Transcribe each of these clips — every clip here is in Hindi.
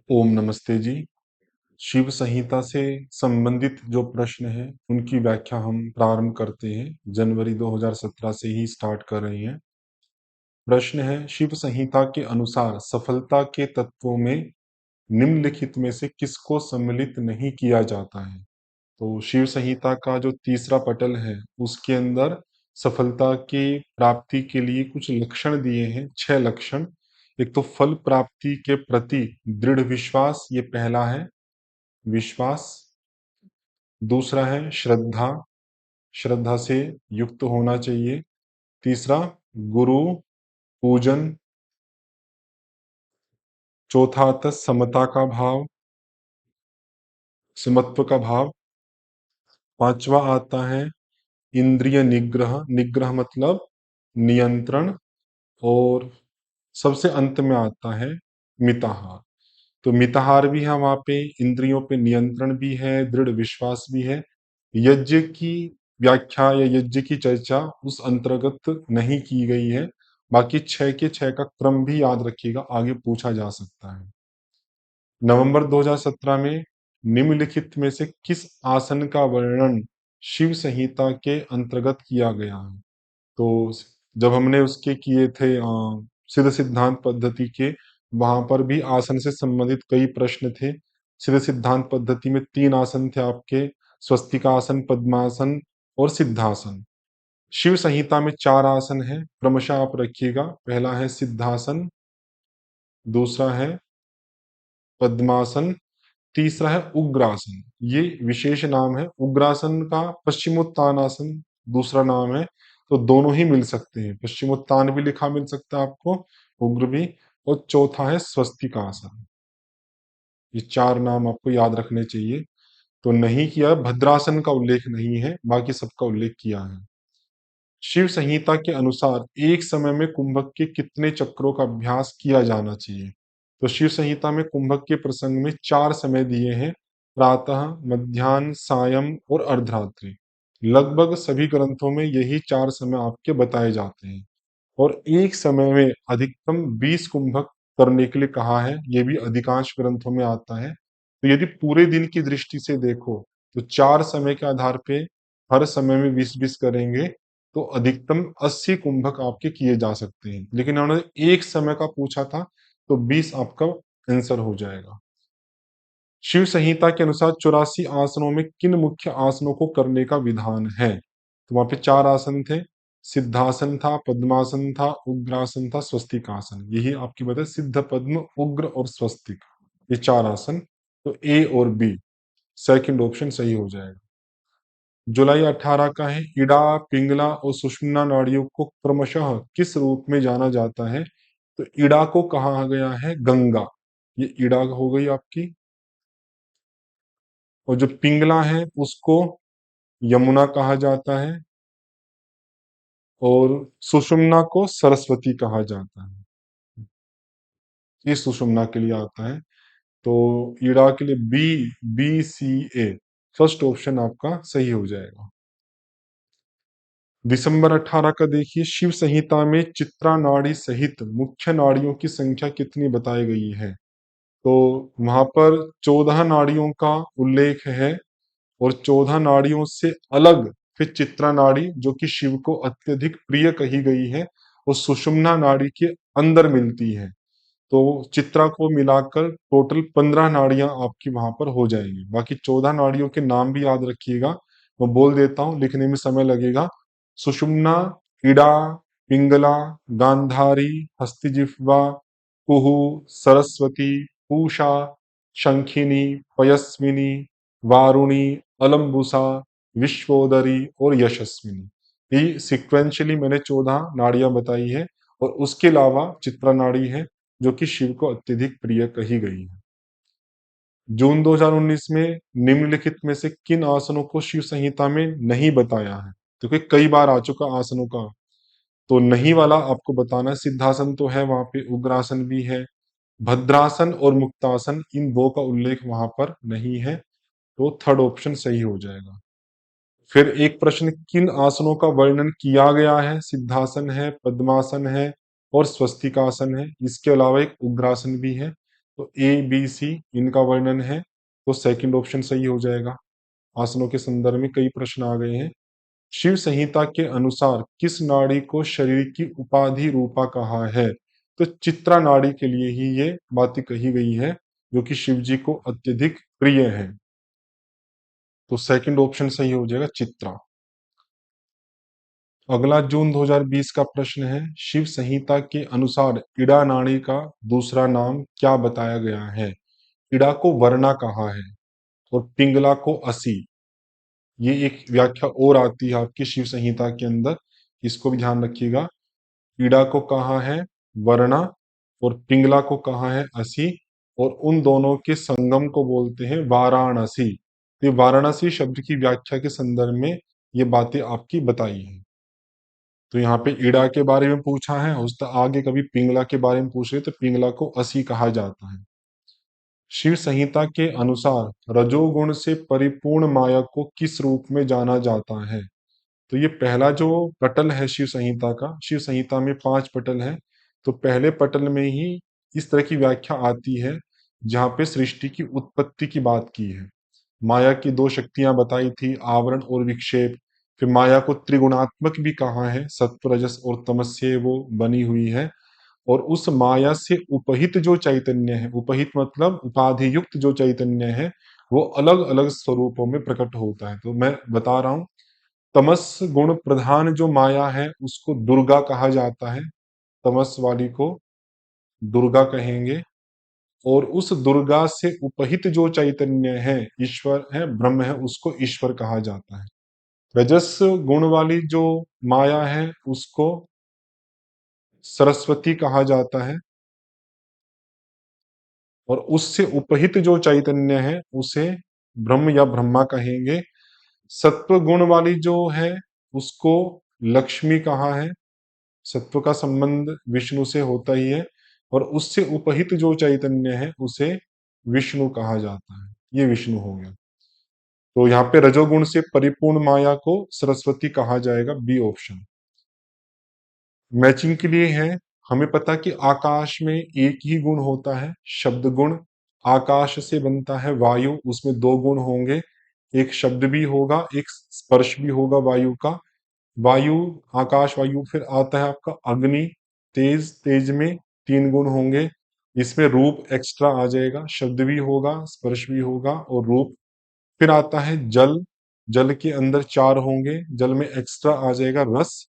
ओम नमस्ते जी। शिव संहिता से संबंधित जो प्रश्न हैं, उनकी व्याख्या हम प्रारंभ करते हैं। जनवरी 2017 से ही स्टार्ट कर रहे हैं। प्रश्न है, शिव संहिता के अनुसार सफलता के तत्वों में निम्नलिखित में से किसको सम्मिलित नहीं किया जाता है? तो शिव संहिता का जो तीसरा पटल है, उसके अंदर सफलता की प्राप्ति के लिए कुछ लक्षण दिए हैं, 6 लक्षण। एक तो फल प्राप्ति के प्रति दृढ़ विश्वास, ये पहला है, विश्वास। दूसरा है श्रद्धा, श्रद्धा से युक्त होना चाहिए। तीसरा गुरु पूजन। चौथा आता है समता का भाव, समत्व का भाव। पांचवा आता है इंद्रिय निग्रह, निग्रह मतलब नियंत्रण। और सबसे अंत में आता है मिताहार। तो मिताहार भी है वहां पे, इंद्रियों पे नियंत्रण भी है, दृढ़ विश्वास भी है। यज्ञ की व्याख्या या यज्ञ की चर्चा उस अंतर्गत नहीं की गई है। बाकी 6 के 6 का क्रम भी याद रखिएगा, आगे पूछा जा सकता है। नवंबर 2017 में निम्नलिखित में से किस आसन का वर्णन शिव संहिता के अंतर्गत किया गया है? तो जब हमने उसके किए थे सिद्ध सिद्धांत पद्धति के, वहां पर भी आसन से संबंधित कई प्रश्न थे। सिद्ध सिद्धांत पद्धति में 3 आसन थे आपके, स्वस्तिकासन, पद्मासन और सिद्धासन। शिव संहिता में 4 आसन हैं, क्रमशः आप रखिएगा। पहला है सिद्धासन, दूसरा है पद्मासन, तीसरा है उग्रासन। ये विशेष नाम है। उग्रासन का पश्चिमोत्तानासन दूसरा नाम है। तो दोनों ही मिल सकते हैं, पश्चिमोत्तान भी लिखा मिल सकता है आपको, उग्र भी। और चौथा है स्वस्तिकासन। ये 4 नाम आपको याद रखने चाहिए। तो नहीं किया, भद्रासन का उल्लेख नहीं है, बाकी सबका उल्लेख किया है। शिव संहिता के अनुसार एक समय में कुंभक के कितने चक्रों का अभ्यास किया जाना चाहिए? तो शिव संहिता में कुंभक के प्रसंग में 4 समय दिए हैं, प्रातः, मध्याह्न, सायं और अर्धरात्रि। लगभग सभी ग्रंथों में यही 4 समय आपके बताए जाते हैं। और एक समय में अधिकतम 20 कुंभक करने के लिए कहा है, ये भी अधिकांश ग्रंथों में आता है। तो यदि पूरे दिन की दृष्टि से देखो, तो 4 समय के आधार पे हर समय में 20-20 करेंगे, तो अधिकतम 80 कुंभक आपके किए जा सकते हैं। लेकिन उन्होंने एक समय का पूछा था, तो 20 आपका आंसर हो जाएगा। शिव संहिता के अनुसार 84 आसनों में किन मुख्य आसनों को करने का विधान है? तो वहां पे 4 आसन थे, सिद्धासन था, पद्मासन था, उग्रासन था, स्वस्तिकासन। यही आपकी बताए, सिद्ध, पद्म, उग्र और स्वस्तिक, ये 4 आसन। तो ए और बी, सेकंड ऑप्शन सही हो जाएगा। जुलाई 18 का है, इड़ा, पिंगला और सुषुम्ना नाड़ियों को क्रमशः किस रूप में जाना जाता है? तो इड़ा को कहा गया है गंगा, ये इड़ा हो गई आपकी। और जो पिंगला है उसको यमुना कहा जाता है, और सुषुम्ना को सरस्वती कहा जाता है। ये सुषुम्ना के लिए आता है। तो ईड़ा के लिए BCA, फर्स्ट ऑप्शन आपका सही हो जाएगा। दिसंबर 18 का देखिए, शिव संहिता में चित्रा नाड़ी सहित मुख्य नाड़ियों की संख्या कितनी बताई गई है? तो वहां पर 14 नाड़ियों का उल्लेख है। और 14 नाड़ियों से अलग फिर चित्रा नाड़ी, जो कि शिव को अत्यधिक प्रिय कही गई है, वो सुषुम्ना नाड़ी के अंदर मिलती है। तो चित्रा को मिलाकर टोटल 15 नाड़ियां आपकी वहां पर हो जाएंगी। बाकी 14 नाड़ियों के नाम भी याद रखिएगा, मैं बोल देता हूँ, लिखने में समय लगेगा। सुषुम्ना, इड़ा, पिंगला, गांधारी, हस्तिजिह्वा, कुहू, सरस्वती, पूषा, शंखिनी, पयस्विनी, वारुणी, अलम्बुसा, विश्वोदरी और यशस्विनी। ये सिक्वेंशियली मैंने 14 नाड़ियां बताई है। और उसके अलावा चित्रा नाड़ी है, जो कि शिव को अत्यधिक प्रिय कही गई है। जून 2019 में निम्नलिखित में से किन आसनों को शिव संहिता में नहीं बताया है? क्योंकि कई बार आ चुका आसनों का, तो नहीं वाला आपको बताना है। सिद्धासन तो है वहां पे, उग्रासन भी है, भद्रासन और मुक्तासन, इन दो का उल्लेख वहां पर नहीं है। तो थर्ड ऑप्शन सही हो जाएगा। फिर एक प्रश्न, किन आसनों का वर्णन किया गया है? सिद्धासन है, पद्मासन है और स्वस्तिकासन है। इसके अलावा एक उग्रासन भी है। तो ए बी सी इनका वर्णन है, तो सेकंड ऑप्शन सही हो जाएगा। आसनों के संदर्भ में कई प्रश्न आ गए हैं। शिव संहिता के अनुसार किस नाड़ी को शरीर की उपाधि रूपा कहा है? तो चित्रा नाड़ी के लिए ही ये बातें कही गई है, जो कि शिव जी को अत्यधिक प्रिय है। तो सेकंड ऑप्शन सही हो जाएगा, चित्रा। अगला जून 2020 का प्रश्न है, शिव संहिता के अनुसार इड़ा नाड़ी का दूसरा नाम क्या बताया गया है? इड़ा को वर्णा कहा है और पिंगला को असी। ये एक व्याख्या और आती है आपकी शिव संहिता के अंदर, इसको भी ध्यान रखिएगा। ईड़ा को कहा है वर्णा और पिंगला को कहा है असी, और उन दोनों के संगम को बोलते हैं वाराणसी। ये वाराणसी शब्द की व्याख्या के संदर्भ में ये बातें आपकी बताई हैं। तो यहाँ पे ईड़ा के बारे में पूछा है, उसका आगे कभी पिंगला के बारे में पूछ रहे तो पिंगला को असी कहा जाता है। शिव संहिता के अनुसार रजोगुण से परिपूर्ण माया को किस रूप में जाना जाता है? तो ये पहला जो पटल है शिव संहिता का, शिव संहिता में 5 पटल है, तो पहले पटल में ही इस तरह की व्याख्या आती है, जहाँ पे सृष्टि की उत्पत्ति की बात की है। माया की 2 शक्तियाँ बताई थी, आवरण और विक्षेप। फिर माया को त्रिगुणात्मक भी कहा है, सत्व, रजस और तमस से वो बनी हुई है। और उस माया से उपहित जो चैतन्य है, उपहित मतलब उपाधि युक्त जो चैतन्य है, वो अलग-अलग स्वरूपों में प्रकट होता है। तो मैं बता रहा हूँ, तमस गुण प्रधान जो माया है उसको दुर्गा कहा जाता है, तमस वाली को दुर्गा कहेंगे। और उस दुर्गा से उपहित जो चैतन्य है, ईश्वर है, ब्रह्म है, उसको ईश्वर कहा जाता है। रजस गुण वाली जो माया है उसको सरस्वती कहा जाता है, और उससे उपहित जो चैतन्य है उसे ब्रह्म या ब्रह्मा कहेंगे। सत्व गुण वाली जो है उसको लक्ष्मी कहा है, सत्व का संबंध विष्णु से होता ही है, और उससे उपहित जो चैतन्य है उसे विष्णु कहा जाता है। ये विष्णु हो गया। तो यहाँ पे रजोगुण से परिपूर्ण माया को सरस्वती कहा जाएगा, बी ऑप्शन। मैचिंग के लिए है, हमें पता कि आकाश में एक ही गुण होता है, शब्द गुण। आकाश से बनता है वायु, उसमें 2 गुण होंगे, एक शब्द भी होगा, एक स्पर्श भी होगा वायु का। वायु, आकाश वायु, फिर आता है आपका अग्नि, तेज, तेज में 3 गुण होंगे। इसमें रूप एक्स्ट्रा आ जाएगा, शब्द भी होगा, स्पर्श भी होगा और रूप। फिर आता है जल, जल के अंदर 4 होंगे, जल में एक्स्ट्रा आ जाएगा रस।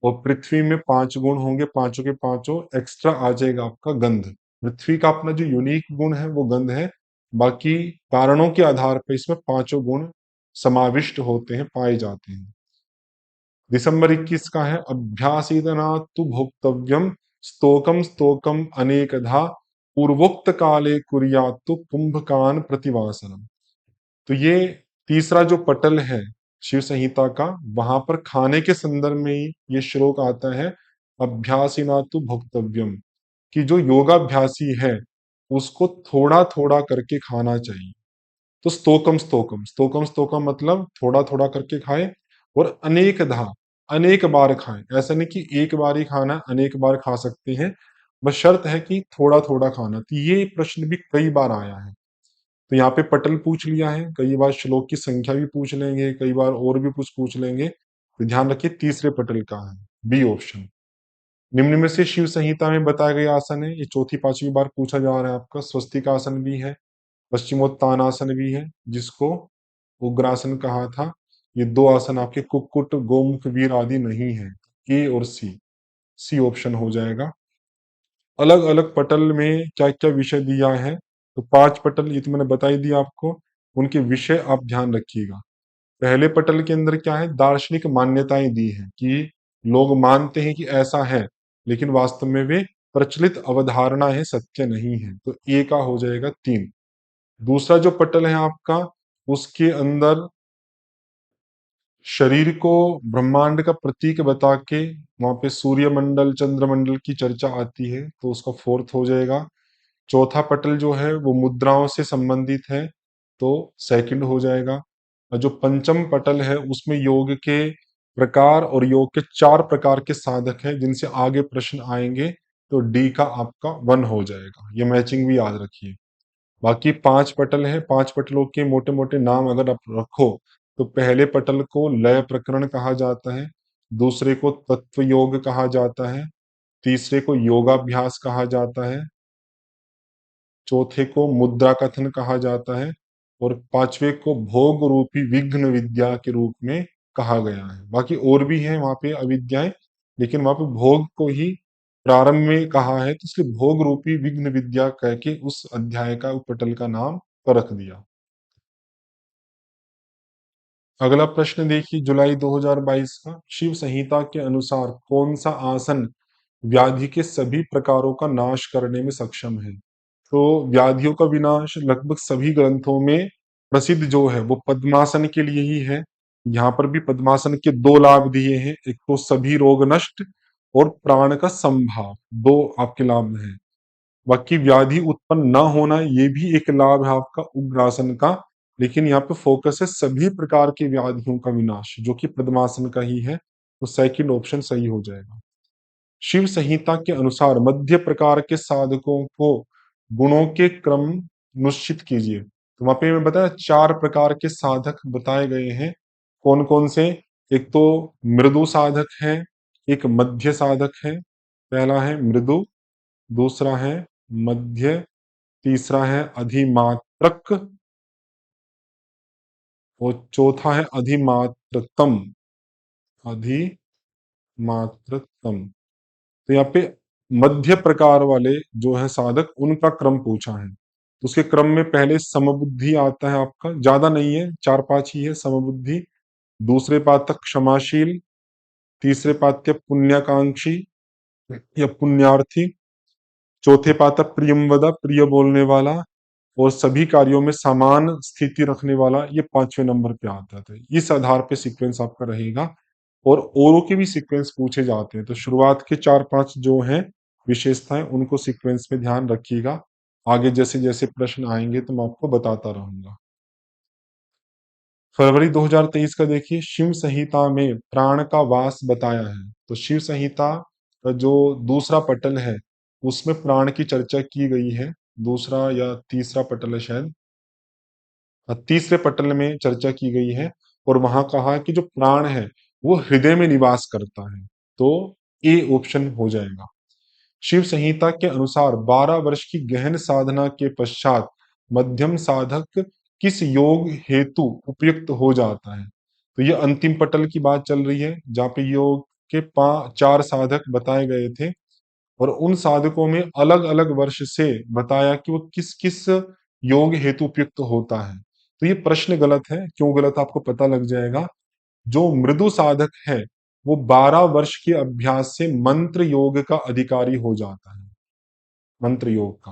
और पृथ्वी में 5 गुण होंगे, पांचों के पांचों एक्स्ट्रा आ जाएगा आपका गंध। पृथ्वी का अपना जो यूनिक गुण है वो गंध है, बाकी कारणों के आधार पर इसमें पांचों गुण समाविष्ट होते हैं, पाए जाते हैं। दिसंबर 21 का है, अभ्यासीदना तु भोक्तव्यम स्तोकम स्तोकम अनेकधा पूर्वोक्त काले कुर्यात्तु कुंभकान प्रतिवासनम। तो ये तीसरा जो पटल है शिव संहिता का, वहां पर खाने के संदर्भ में ही ये श्लोक आता है, अभ्यासिना तु भोक्तव्यम, कि जो योगाभ्यासी है उसको थोड़ा थोड़ा करके खाना चाहिए। तो स्तोकम स्तोकम, स्तोकम स्तोकम मतलब थोड़ा थोड़ा करके खाए, और अनेकधा, अनेक बार खाएं। ऐसा नहीं कि एक बार ही खाना है, अनेक बार खा सकते हैं, बस शर्त है कि थोड़ा थोड़ा खाना। तो ये प्रश्न भी कई बार आया है। तो यहाँ पे पटल पूछ लिया है, कई बार श्लोक की संख्या भी पूछ लेंगे, कई बार और भी कुछ पूछ लेंगे। तो ध्यान रखिए तीसरे पटल का है, बी ऑप्शन। निम्न में से शिव संहिता में बताया गया आसन है, ये चौथी पांचवी बार पूछा जा रहा है आपका। स्वस्तिक आसन भी है, पश्चिमोत्तानासन भी है, जिसको उग्रासन कहा था। ये 2 आसन आपके कुक्कुट, गोमुख, वीर आदि नहीं है। ए और सी, सी ऑप्शन हो जाएगा। अलग अलग पटल में क्या क्या विषय दिया है, तो 5 पटल ये तो मैंने बता ही दिया आपको, उनके विषय आप ध्यान रखिएगा। पहले पटल के अंदर क्या है, दार्शनिक मान्यताएं दी हैं कि लोग मानते हैं कि ऐसा है, लेकिन वास्तव में वे प्रचलित अवधारणा है, सत्य नहीं है। तो ए का हो जाएगा 3। दूसरा जो पटल है आपका, उसके अंदर शरीर को ब्रह्मांड का प्रतीक बता के वहां पे सूर्यमंडल, चंद्रमंडल की चर्चा आती है, तो उसका 4th हो जाएगा। चौथा पटल जो है वो मुद्राओं से संबंधित है, तो 2nd हो जाएगा। और जो पंचम पटल है उसमें योग के प्रकार और योग के 4 प्रकार के साधक हैं, जिनसे आगे प्रश्न आएंगे। तो डी का आपका 1 हो जाएगा। ये मैचिंग भी याद रखिए। बाकी 5 पटल है, 5 पटलों के मोटे-मोटे नाम अगर आप रखो, तो पहले पटल को लय प्रकरण कहा जाता है, दूसरे को तत्व योग कहा जाता है, तीसरे को योगाभ्यास कहा जाता है, चौथे को मुद्रा कथन कहा जाता है और पांचवे को भोग रूपी विघ्न विद्या के रूप में कहा गया है। बाकी और भी है वहां पे अविद्याएं, लेकिन वहां पे भोग को ही प्रारंभ में कहा है, तो इसलिए भोग रूपी विघ्न विद्या कह के उस अध्याय का उपटल का नाम रख दिया। अगला प्रश्न देखिए, जुलाई 2022 का, शिव संहिता के अनुसार कौन सा आसन व्याधि के सभी प्रकारों का नाश करने में सक्षम है? तो व्याधियों का विनाश लगभग सभी ग्रंथों में प्रसिद्ध जो है वो पद्मासन के लिए ही है। यहाँ पर भी पद्मासन के दो लाभ दिए हैं, एक तो सभी रोग नष्ट और प्राण का संभाव, दो आपके लाभ हैं। बाकी व्याधि उत्पन्न न होना ये भी एक लाभ है आपका उग्रासन का, लेकिन यहाँ पे फोकस है सभी प्रकार की व्याधियों का विनाश, जो कि पद्मासन का ही है, तो सेकंड ऑप्शन सही हो जाएगा। शिव संहिता के अनुसार मध्य प्रकार के साधकों को गुणों के क्रम निश्चित कीजिए। तो वहां पे मैं बताया 4 प्रकार के साधक बताए गए हैं। कौन कौन से? एक तो मृदु साधक है, एक मध्य साधक है, पहला है मृदु, दूसरा है मध्य, तीसरा है अधिमात्रक और चौथा है अधिमात्रतम। अधिमात्रतम। तो यहाँ पे मध्य प्रकार वाले जो है साधक, उनका क्रम पूछा है। तो उसके क्रम में पहले समबुद्धि आता है आपका, ज्यादा नहीं है, 4-5 ही है समबुद्धि। दूसरे पातक क्षमाशील, तीसरे पात्य पुण्याकांक्षी या पुण्यार्थी, चौथे पातक प्रियमवदा प्रिय बोलने वाला, और सभी कार्यों में समान स्थिति रखने वाला, ये 5वें नंबर पे आता है। इस आधार पे सीक्वेंस आपका रहेगा और औरों के भी सीक्वेंस पूछे जाते हैं। तो शुरुआत के 4-5 जो हैं विशेषताएं, उनको सीक्वेंस में ध्यान रखिएगा। आगे जैसे जैसे प्रश्न आएंगे तो मैं आपको बताता रहूंगा। फरवरी 2023 का देखिए, शिव संहिता में प्राण का वास बताया है। तो शिव संहिता का जो दूसरा पटल है उसमें प्राण की चर्चा की गई है। दूसरा या तीसरा पटल है शायद, तीसरे पटल में चर्चा की गई है और वहां कहा कि जो प्राण है वो हृदय में निवास करता है। तो ए ऑप्शन हो जाएगा। शिव संहिता के अनुसार 12 वर्ष की गहन साधना के पश्चात मध्यम साधक किस योग हेतु उपयुक्त हो जाता है? तो ये अंतिम पटल की बात चल रही है, जहाँ पे योग के 4 साधक बताए गए थे और उन साधकों में अलग अलग वर्ष से बताया कि वो किस किस योग हेतु उपयुक्त होता है। तो ये प्रश्न गलत है। क्यों गलत, आपको पता लग जाएगा। जो मृदु साधक है वो 12 वर्ष के अभ्यास से मंत्र योग का अधिकारी हो जाता है, मंत्र योग का।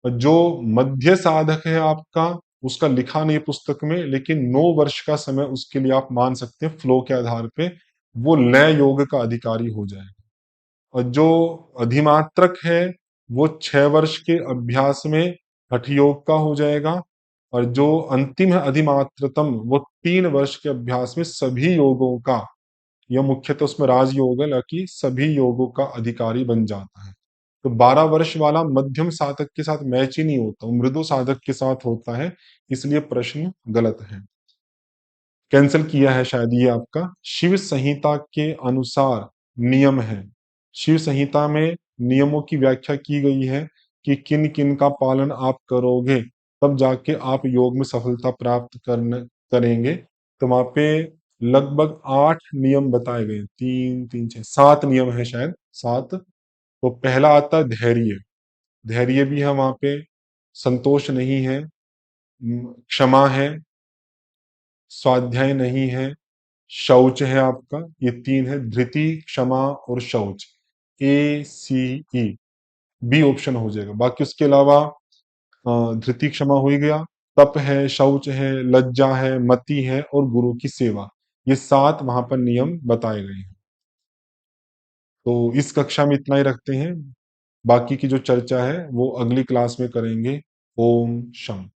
और जो मध्य साधक है आपका, उसका लिखा नहीं पुस्तक में, लेकिन 9 वर्ष का समय उसके लिए आप मान सकते हैं फ्लो के आधार पे, वो लय योग का अधिकारी हो जाएगा। और जो अधिमात्रक है वो 6 वर्ष के अभ्यास में हठ योग का हो जाएगा। और जो अंतिम है अधिमात्रतम, वो 3 वर्ष के अभ्यास में सभी योगों का, यह मुख्यतः उसमें राजयोग है, हालांकि सभी योगों का अधिकारी बन जाता है। तो 12 वर्ष वाला मध्यम साधक के साथ मैच ही नहीं होता, वो मृदु साधक के साथ होता है, इसलिए प्रश्न गलत है, कैंसिल किया है शायद ये आपका। शिव संहिता के अनुसार नियम है। शिव संहिता में नियमों की व्याख्या की गई है कि किन किन का पालन आप करोगे तब जाके आप योग में सफलता प्राप्त करेंगे। तो वहां पे लगभग 8 नियम बताए गए, 3 3 6 7 नियम है शायद, 7। तो पहला आता है धैर्य, धैर्य भी है वहां पे, संतोष नहीं है, क्षमा है, स्वाध्याय नहीं है, शौच है आपका, ये 3 है, धृति, क्षमा और शौच। ACE, बी ऑप्शन हो जाएगा। बाकी उसके अलावा धृति क्षमा हो ही गया, तप है, शौच है, लज्जा है, मति है और गुरु की सेवा, ये 7 वहां पर नियम बताए गए हैं। तो इस कक्षा में इतना ही रखते हैं, बाकी की जो चर्चा है वो अगली क्लास में करेंगे। ओम शम।